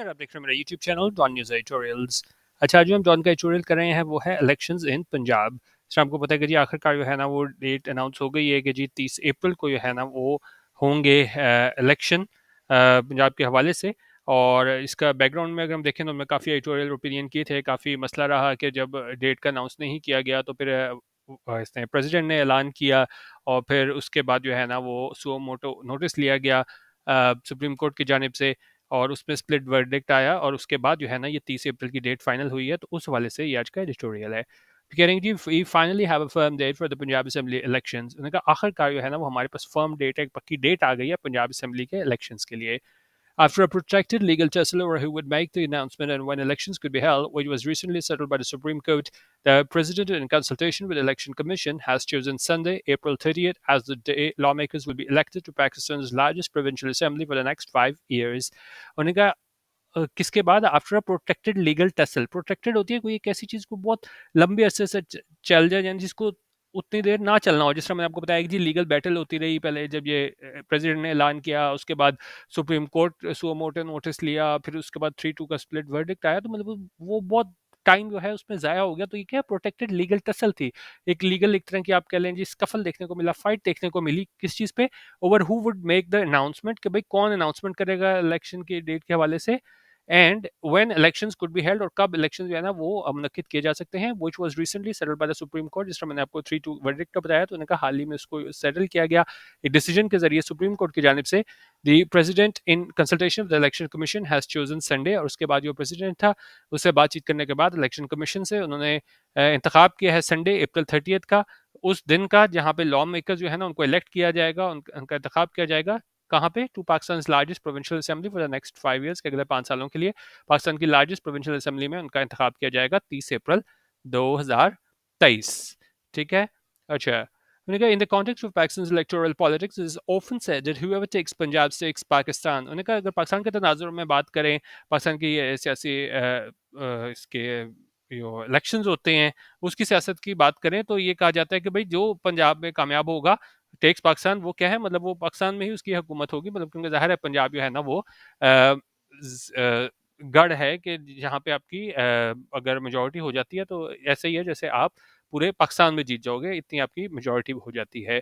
नमस्कार, आप देख रहे हैं मेरा YouTube channel Dawn News editorials. अच्छा, जो हम डॉन का एडिटोरियल कर रहे हैं वो है इलेक्शंस इन पंजाब। सर आपको पता है कि जी आखिरकार जो है ना वो डेट अनाउंस हो गई है कि जी 30 अप्रैल को जो है ना वो होंगे इलेक्शन पंजाब के हवाले से। और इसका बैकग्राउंड में अगर हम देखें तो मैं काफ़ी एडिटोरियल ओपिनियन किए थे। काफ़ी मसला रहा कि जब डेट का अनाउंस नहीं किया गया तो फिर इसने प्रेसिडेंट ने ऐलान किया और फिर उसके बाद जो है ना वो सुओ मोटो नोटिस लिया गया सुप्रीम कोर्ट की जानिब से। और उसमें स्प्लिट वर्डिक्ट आया और उसके बाद जो है ना ये 30 अप्रैल की डेट फाइनल हुई है। तो उस हवाले से ये आज का एडिटोरियल है। कह रहे हैं जी we finally have a firm date for the Punjab assembly elections. उन्होंने कहा आखिरकार जो है ना वो हमारे पास फर्म डेट है, एक पक्की डेट आ गई है पंजाब असेंबली के इलेक्शंस के लिए। After a protracted legal tussle over who would make the announcement and when elections could be held, which was recently settled by the Supreme Court, the President, in consultation with the Election Commission, has chosen Sunday, April 30th, as the day lawmakers will be elected to Pakistan's largest provincial assembly for the next 5 years. उन्होंने कहा किसके बाद after a protected legal tussle. Protected होती है कोई एक ऐसी चीज को बहुत लंबे अरसे से चल जाए, यानी जिसको उतनी देर ना चलना हो। जिस तरह मैंने आपको बताया कि जी लीगल बैटल होती रही पहले, जब ये प्रेसिडेंट ने ऐलान किया, उसके बाद supreme court suo motu notice लिया, फिर उसके बाद 3-2 का स्प्लिट वर्डिक्ट आया। तो मतलब वो बहुत टाइम जो है उसमें जाया हो गया। तो ये क्या प्रोटेक्टेड लीगल टसल थी, एक लीगल एक तरह की आप कह लें जी स्कफल देखने को मिला, फाइट देखने को मिली। किस चीज़ पे? Over who would make the announcement, कि भाई कौन अनाउंसमेंट करेगा इलेक्शन की डेट के हवाले से, and when elections could be held, और कब इलेक्शन जो है ना वो मुनक्किद किए जा सकते हैं, which was recently settled by the supreme court. जिस तरह मैंने आपको 3-2 वर्डिक्ट का बताया, तो उन्होंने कहा हाल ही में उसको सेटल किया गया एक डिसीजन के जरिए सुप्रीम कोर्ट की जानिब से। The president in consultation with the election commission has chosen Sunday. और उसके बाद जो प्रेसिडेंट था उससे बातचीत करने के बाद इलेक्शन कमीशन से उन्होंने इंतखाब किया है संडे अप्रैल 30 का, उस दिन का जहाँ पे लॉ मेकर जो है ना उनको इलेक्ट किया जाएगा, उनका इंतखाब किया जाएगा। कहाँ पे? To Pakistan largest provincial assembly for the next 5 years, के अगले 5 सालों के लिए पाकिस्तान की लार्जेस्ट प्रोविंशियल असेंबली में उनका इंतखाब किया जाएगा 30 अप्रैल 2023। ठीक है। अच्छा, उन्होंने कहा in the context of Pakistan electoral politics is often said that whoever takes Punjab takes Pakistan. उन्होंने कहा अगर पाकिस्तान के तनाजुर में बात करें, पाकिस्तान की सियासी इसके जो इलेक्शंस होते हैं उसकी सियासत की बात करें, तो ये कहा जाता है कि भाई जो पंजाब में कामयाब होगा टेक्स पाकिस्तान, वो क्या है मतलब वो पाकिस्तान में ही उसकी हुकूमत होगी। मतलब क्योंकि जाहिर है पंजाब जो है ना वो गढ़ है कि जहाँ पे आपकी अगर मेजोरिटी हो जाती है तो ऐसे ही है जैसे आप पूरे पाकिस्तान में जीत जाओगे, इतनी आपकी मेजोरिटी हो जाती है।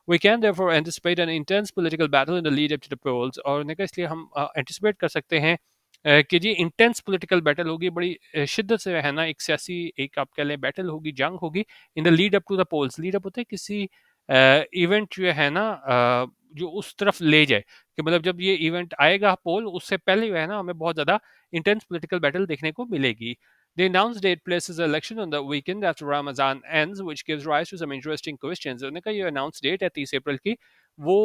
We can therefore anticipate an intense political battle in the lead up to the polls। और उन्होंने कहा इसलिए हम एंटिसिपेट कर सकते हैं कि जी इंटेंस पॉलिटिकल बैटल होगी, बड़ी शिद्दत से है ना एक सियासी एक आप कह लें बैटल होगी, जंग होगी in the lead up to the polls. Lead up होता है किसी इवेंट जो है ना जो उस तरफ ले जाए, कि मतलब जब ये इवेंट आएगा पोल उससे पहले जो है ना हमें बहुत ज़्यादा इंटेंस पॉलिटिकल बैटल देखने को मिलेगी। The announced date places the election on the weekend after Ramadan ends, which gives rise to some interesting questions। उन्होंने कहा ये अनाउंस डेट है 30 अप्रैल की, वो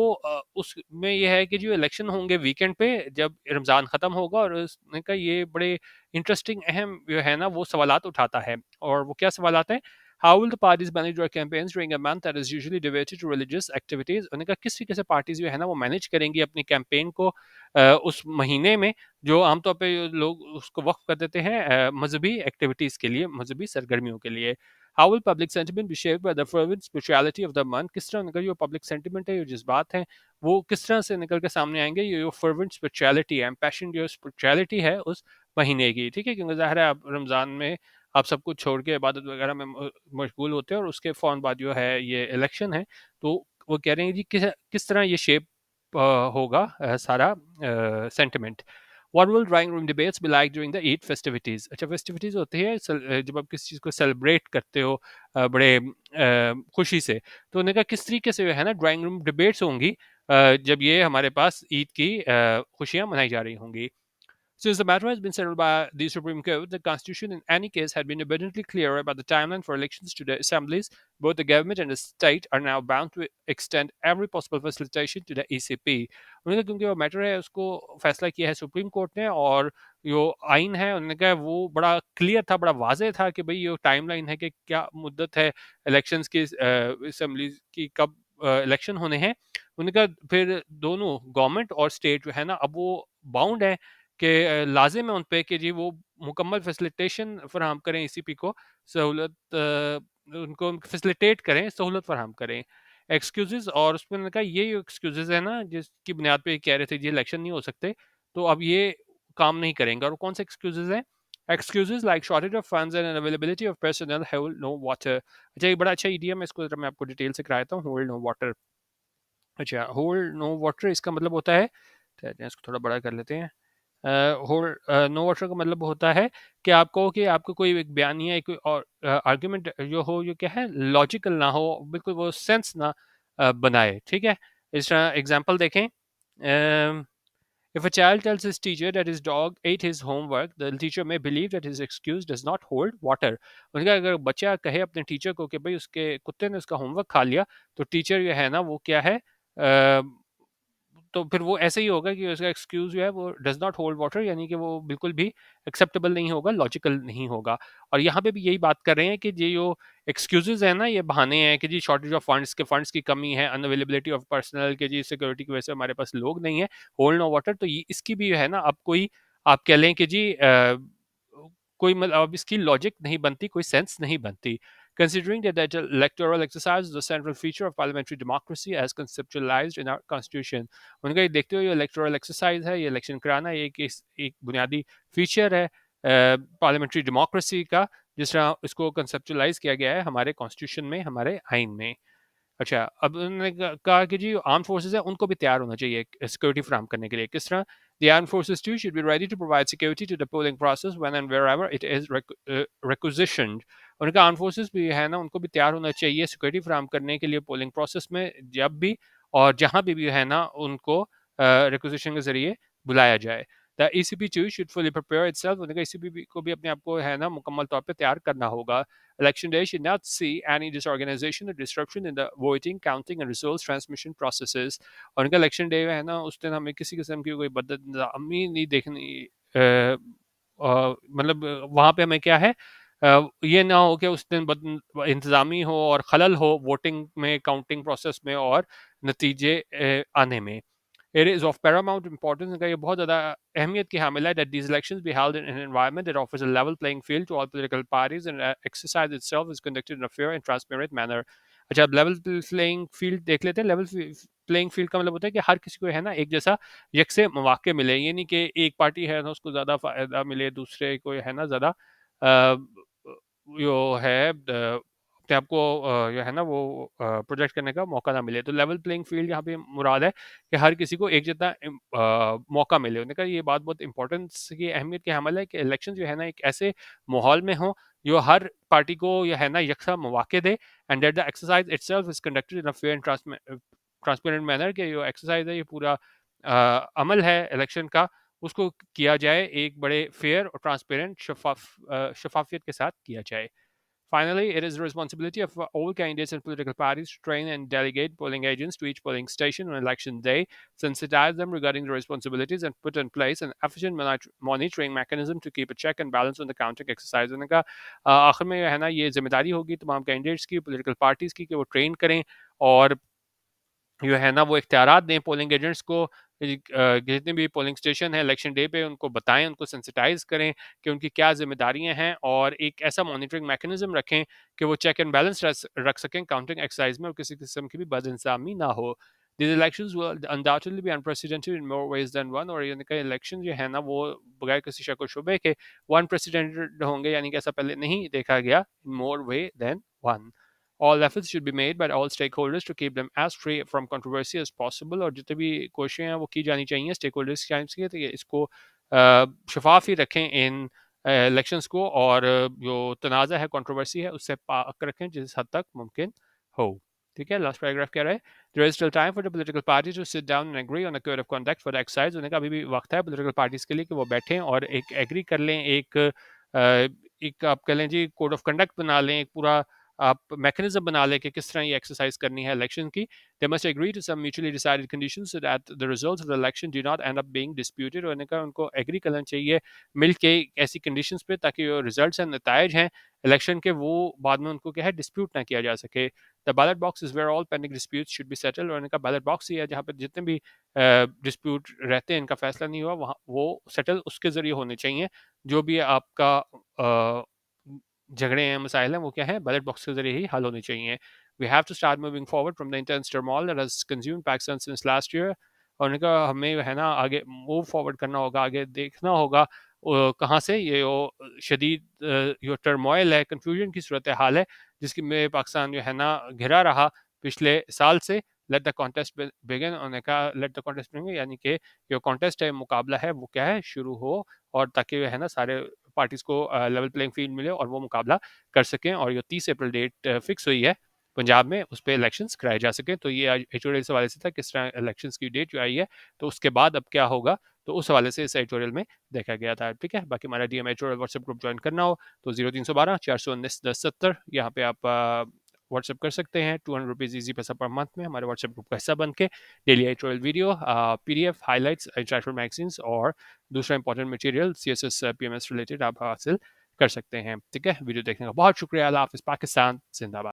उसमें ये है कि जो इलेक्शन होंगे वीकेंड पे जब रमज़ान ख़त्म होगा। और उसने कहा ये बड़े इंटरेस्टिंग अहम जो है ना वो सवालात उठाता है। और वो क्या सवालात हैं? How will the parties manage their campaigns during a month that is usually devoted to religious activities। उन्होंने कहा किस तरीके से पार्टीज जो है ना वो मैनेज करेंगी अपनी कैंपेन को उस महीने में जो आमतौर पे लोग उसको वक्फ कर देते हैं मजहबी एक्टिविटीज़ के लिए, मजहबी सरगर्मियों के लिए। How will public sentiment be shaped by the fervent spirituality of the month. किस तरह उनका जो पब्लिक सेंटिमेंट है, जो जज्बात हैं, वो किस तरह से निकल के सामने आएंगे, ये जो फर्वेंट स्पिरिचुअलिटी है, पैशन जो स्पिरिचुअलिटी है उस महीने की। ठीक है, क्योंकि ज़ाहिर है आप रमज़ान में आप सब कुछ छोड़ के इबादत वगैरह में मशगूल होते हैं और उसके फ़ौरन बाद जो है ये इलेक्शन है। तो वो कह रहे हैं जी किस किस तरह ये शेप होगा सारा sentiment. What will drawing room debates be like during the Eid festivities। अच्छा, फेस्टिविटीज़ होती है जब आप किसी चीज़ को सेलिब्रेट करते हो बड़े खुशी से। तो उन्होंने कहा किस तरीके से जो है ना ड्राइंग रूम डिबेट्स होंगी जब ये हमारे पास ईद की खुशियाँ मनाई जा रही होंगी। Since the matter has been settled by the Supreme Court, the Constitution in any case had been abundantly clear about the timeline for elections to the assemblies. Both the government and the state are now bound to extend every possible facilitation to the ECP। उन्होंने कहा क्योंकि वो matter है उसको फैसला किया है supreme court ने, और जो आइन है उन्होंने कहा वो बड़ा क्लियर था, बड़ा वाजह था कि भाई ये टाइमलाइन है कि क्या मुद्दत है इलेक्शंस की, असम्बली की कब इलेक्शन होने हैं। उन्होंने कहा फिर दोनों गवर्नमेंट और स्टेट जो है ना अब वो बाउंड है कि लाजिम है उन पे कि जी वो मुकम्मल फैसिलिटेशन फराहम करें ईसीपी को, सहूलत उनको फैसिलिटेट करें, सहूलत फराहम करें। एक्सक्यूज़ेज़, और उसमें उन्होंने कहा ये एक्सक्यूज़ेज़ है ना जिसकी बुनियाद पे कह रहे थे जी इलेक्शन नहीं हो सकते, तो अब ये काम नहीं करेंगे। और कौन से एक्सक्यूजेज हैं? Excuses like shortage of funds and availability of personal, hold no water. अच्छा, ये बड़ा अच्छा ईडीएम है, इसको जरा मैं आपको डिटेल से कराता हूँ। होल्ड नो वाटर, अच्छा, होल्ड नो वाटर इसका मतलब होता है, ठहरते हैं, इसको थोड़ा बड़ा कर लेते हैं। होल्ड नो वाटर का मतलब होता है कि आपको, कि आपको कोई एक बयानिया, एक और आर्ग्यूमेंट जो हो, जो क्या है, लॉजिकल ना हो, बिल्कुल वो सेंस ना बनाए, ठीक है। इस तरह एग्जांपल देखें, if a child tells his teacher that his dog ate his homework, the teacher may believe that his excuse does not hold water. उनका अगर बच्चा कहे अपने टीचर को कि भाई उसके कुत्ते ने उसका होमवर्क खा लिया, तो टीचर जो है ना वो क्या है, तो फिर वो ऐसे ही होगा कि उसका एक्सक्यूज जो है वो डज नॉट होल्ड वाटर, यानी कि वो बिल्कुल भी एक्सेप्टेबल नहीं होगा, लॉजिकल नहीं होगा। और यहाँ पे भी यही बात कर रहे हैं कि ये जो एक्सक्यूजेज है ना, ये बहाने हैं कि जी शॉर्टेज ऑफ फंड्स, के फंड्स की कमी है, अनअवेलेबिलिटी ऑफ पर्सनल, के जी सिक्योरिटी की वजह से हमारे पास लोग नहीं है, होल्ड नो वाटर। तो ये इसकी भी है ना, अब कोई आप कह लें कि जी कोई मतलब अब इसकी लॉजिक नहीं बनती, कोई सेंस नहीं बनती। Considering that the electoral exercise is a central feature of parliamentary democracy as conceptualized in our constitution, उनका ये देखते हुए ये इलेक्टोरल एक्सरसाइज है, ये इलेक्शन कराना, ये एक बुनियादी फीचर है पार्लियामेंट्री डेमोक्रेसी का, जिस तरह इसको कंसेप्चुलाइज किया गया है हमारे कॉन्स्टिट्यूशन में, हमारे आइन में। अच्छा, अब उन्होंने कहा कि जी आर्म फोर्सेस है उनको भी तैयार होना चाहिए सिक्योरिटी फराहम करने के लिए। किस तरह? The armed forces too should be ready to provide security to the polling process when and wherever it is requisitioned. उनका आर्म फोर्सेस भी है ना, उनको भी तैयार होना चाहिए सिक्योरिटी फराहम करने के लिए पोलिंग प्रोसेस में, जब भी और जहाँ भी है ना उनको रिक्विजिशन के जरिए बुलाया जाए। The ECB too should fully prepare itself. उनका ECB को भी अपने आप को है ना मुकम्मल तौर पे तैयार करना होगा। Election day should not see any disorganization or disruption in the voting, counting and results transmission processes. और उनका इलेक्शन डे है ना, उस दिन हमें किसी किस्म की कोई बदनामी नहीं देखनी, मतलब वहाँ पे हमें क्या है, ये ना हो कि उस दिन इंतज़ामी हो और खलल हो वोटिंग में, काउंटिंग प्रोसेस में और नतीजे आने में। It is of paramount importance, इनका ये बहुत ज़्यादा अहमियत की हामिल है, that these elections be held in an environment that offers a level playing field to all political parties and exercise itself is conducted in a fair and transparent manner. अच्छा, अब level playing field देख लेते हैं। Level playing field का मतलब होता है कि हर किसी को है ना एक जैसा यकसे मौके मिले, ये नहीं कि एक पार्टी है ना उसको ज़्यादा फ़ायदा मिले, दूसरे को है ना ज़्यादा जो है अपने आप को जो है ना वो प्रोजेक्ट करने का मौका ना मिले। तो लेवल प्लेइंग फील्ड यहाँ पे मुराद है कि हर किसी को एक जितना मौका मिले। उन्होंने कहा ये बात बहुत इंपॉर्टेंस की, अहमियत की हमल है कि इलेक्शन जो है ना एक ऐसे माहौल में हो जो हर पार्टी को यह है ना यकसा मौके दे, and that the exercise itself is conducted in a fair and transparent manner, कि जो एक्सरसाइज है ये पूरा अमल है इलेक्शन का, उसको किया जाए एक बड़े फेयर और ट्रांसपेरेंट शफाफियत के साथ किया जाए। Finally, it is the responsibility of all candidates and political parties to train and delegate polling agents to each polling station on election day, sensitize them regarding the responsibilities, and put in place an efficient monitoring mechanism to keep a check and balance on the counting exercise. उन्होंने कहा आखिर में है ना ये जिम्मेदारी होगी तमाम कैंडिडेट्स की, पॉलिटिकल पार्टीज की, कि वो ट्रेन करें और जो है ना वो इख्तियारात दें पोलिंग एजेंट्स को, जितने भी पोलिंग स्टेशन है इलेक्शन डे पे उनको बताएं, उनको सेंसिटाइज करें कि उनकी क्या जिम्मेदारियां हैं, और एक ऐसा मॉनिटरिंग मैकेनिज्म रखें कि वो चेक एंड बैलेंस रख सकें काउंटिंग एक्सरसाइज में, और किसी किस्म की भी बदइंसामी ना हो। These elections will undoubtedly be unprecedented in more ways than one, और यानी कि इलेक्शन जो है ना वो बगैर किसी शक व शुबे के वन प्रेसिडेंटेड होंगे, यानी कि ऐसा पहले नहीं देखा गया, in more way than one. All efforts should be made by all stakeholders to keep them as free from controversy as possible, और जितने भी कोशिशें हैं वो की जानी चाहिए स्टेक होल्डर्स की जानिब से, तो ये इसको शफाफ ही रखें इन इलेक्शंस को, और जो तनाज़ा है, कंट्रोवर्सी है, उससे पाक रखें जिस हद तक मुमकिन हो। ठीक है, लास्ट पैराग्राफ कह रहा है, there is still time for the political parties to sit down and agree on a code of conduct for the exercise. उन्हें अभी भी वक्त है पॉलिटिकल पार्टीज के लिए कि वो बैठें और एक एग्री कर लें, एक आप कह लें जी कोड ऑफ कंडक्ट बना लें, एक पूरा आप मैकेनिज्म बना लें कि किस तरह ये एक्सरसाइज करनी है इलेक्शन की। They must agree to some mutually decided conditions so that the results of the election do not end up being disputed. और इनका उनको एग्री करना चाहिए मिल के ऐसी कंडीशंस पे, ताकि जो रिजल्ट्स हैं, नताइज हैं इलेक्शन के, वो बाद में उनको क्या है डिस्प्यूट ना किया जा सके। The ballot box is where all pending disputes should be settled. और इनका बैलेट बॉक्स ही है जहाँ पे जितने भी डिस्प्यूट रहते हैं, इनका फैसला नहीं हुआ वहाँ वो सेटल उसके जरिए होने चाहिए। जो भी आपका झगड़े हैं, मसाइल हैं, वो क्या है बैलेट बॉक्स के जरिए ही हल होने चाहिए। We have to start moving forward from the intense turmoil that has consumed Pakistan since last year. और उन्होंने कहा हमें है ना आगे मूव फॉरवर्ड करना होगा, आगे देखना होगा कहाँ से ये शदीद जो टर्मोइल है, कन्फ्यूजन की सूरत हाल है जिसकी में पाकिस्तान जो है ना घिरा रहा पिछले साल से। लेट द कॉन्टेस्ट बिगिन, उन्होंने कहा लेट द कॉन्टेस्ट बिगिन, यानी कि जो कॉन्टेस्ट है, मुकाबला है, वो क्या है, शुरू हो, और ताकि है ना सारे पार्टीज को लेवल प्लेइंग फील्ड मिले और वो मुकाबला कर सकें। और ये 30 अप्रैल डेट फिक्स हुई है पंजाब में, उस पर इलेक्शंस कराए जा सकें। तो ये आज एडिटोरियल से हवाले से था किस तरह इलेक्शंस की डेट जो आई है, तो उसके बाद अब क्या होगा, तो उस हवाले से इस एडिटोरियल में देखा गया था। ठीक है, बाकी हमारा DM editorial WhatsApp group join करना हो तो 0312 419 1070 यहाँ पे आप व्हाट्सएप कर सकते हैं। 200 रुपीज़ ईजी पैसा पर मंथ में हमारे व्हाट्सएप ग्रुप का हिस्सा बन के daily editorial video, PDF highlights, interactive magazines और दूसरा important material CSS PMS related आप हासिल कर सकते हैं। ठीक है, वीडियो देखने का बहुत शुक्रिया। अल्लाह हाफिज़। पाकिस्तान जिंदाबाद।